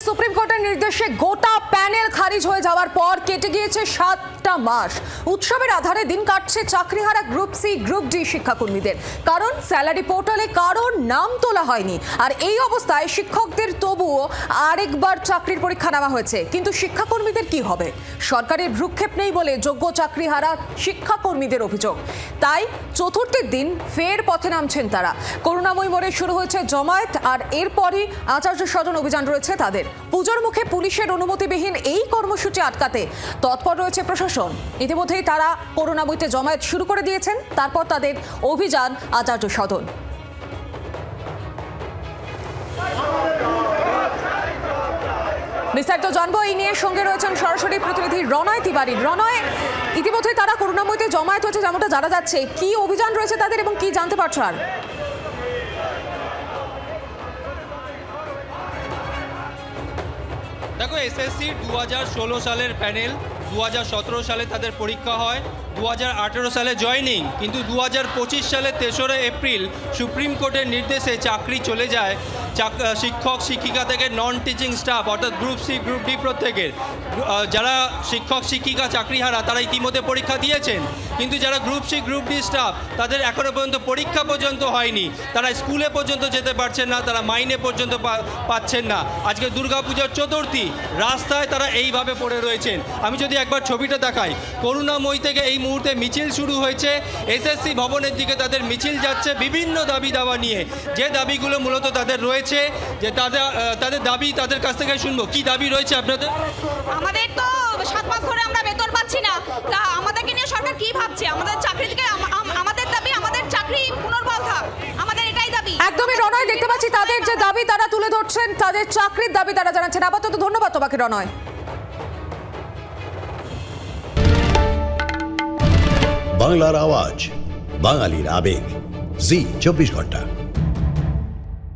Supreme কোর্টের নির্দেশে গোটা প্যানেল খারিজ হয়ে যাওয়ার পর কেটে গিয়েছে 7টা মাস। উৎসবের আধারে দিন কাটছে চাকরিহারা গ্রুপ সি গ্রুপ ডি শিক্ষাকর্মীদের, কারণ স্যালারি পোর্টালে কারোর নাম তোলা হয়নি। আর এই অবস্থায় শিক্ষকদের তবুও আরেকবার চাকরির পরীক্ষা নেওয়া হয়েছে, কিন্তু শিক্ষাকর্মীদের কি হবে? সরকারের ভ্রুক্ষেপ নেই বলে যোগ্য চাকরিহারা শিক্ষাকর্মীদের অভিযোগ। তাই চতুর্থের দিন ফের পথে নামছেন তারা। করুণাময়ী মোড়ে শুরু হয়েছে জমায়েত, আর এরপরই আচার্য সদন অভিযান রয়েছে তাদের। পুজোর মুখে পুলিশের অনুমতিবিহীন এই কর্মসূচি আটকাতে তৎপর রয়েছে প্রশাসন। ইতিমধ্যেই তারা করুণাময়ীতে জমায়েত শুরু করে দিয়েছেন, তারপর তাদের অভিযান আচার্য সদন। বিস্তারিত জানবো এই নিয়ে, সঙ্গে রয়েছেন সরাসরি প্রতিনিধি রনয় তিওয়ারি। রনয়, ইতিমধ্যে তারা করুণাময়ীতে জমায়েত হয়েছে যেমনটা জানা যাচ্ছে, কি অভিযান রয়েছে তাদের এবং কি জানতে পারছো? আর দেখো, এসএসসি 2016 সালের প্যানেল, 2017 সালে তাদের পরীক্ষা হয়, 2018 সালে জয়েনিং, কিন্তু 2025 সালে 3রা এপ্রিল সুপ্রিম কোর্টের নির্দেশে চাকরি চলে যায় শিক্ষক শিক্ষিকা থেকে নন টিচিং স্টাফ অর্থাৎ গ্রুপ সি গ্রুপ ডি প্রত্যেকের। যারা শিক্ষক শিক্ষিকা চাকরিহারা তারা ইতিমধ্যে পরীক্ষা দিয়েছেন, কিন্তু যারা group C group D staff তাদের এখনও পর্যন্ত পরীক্ষা পর্যন্ত হয়নি। তারা স্কুলে পর্যন্ত যেতে পারছেন না, তারা মাইনে পর্যন্ত পাচ্ছেন না। আজকে দুর্গাপূজার চতুর্থী, রাস্তায় তারা এইভাবে পড়ে রয়েছেন। আমি যদি একবার ছবিটা দেখাই, করুণাময়ী থেকে এই মুহূর্তে মিছিল শুরু হয়েছে। এসএসসি ভবনের দিকে তাদের মিছিল যাচ্ছে বিভিন্ন দাবি দাওয়া নিয়ে, যে দাবিগুলো মূলত তাদের রয়েছে, যে তাদের দাবি তাদের কাছ থেকে শুনবো। কি দাবি রয়েছে আপনাদের? আমাদের তো 7 মাস ধরে আমরা বেতন পাচ্ছি না, তা আমাদেরকে নিয়ে সরকার কি ভাবছে? আমাদের চাকরি থেকে আমাদের দাবি আমাদের চাকরি পুনর্বহাল থাক, আমাদের এটাই দাবি। একদমই রনয়, দেখতে পাচ্ছি তাদের যে দাবি তারা তুলে ধরছেন, তাদের চাকরির দাবি তারা জানাচ্ছেন। আপাতত ধন্যবাদ তোমাকে রনয়। বাংলার আওয়াজ, বাঙালির আবেগ, জি 24 ঘন্টা।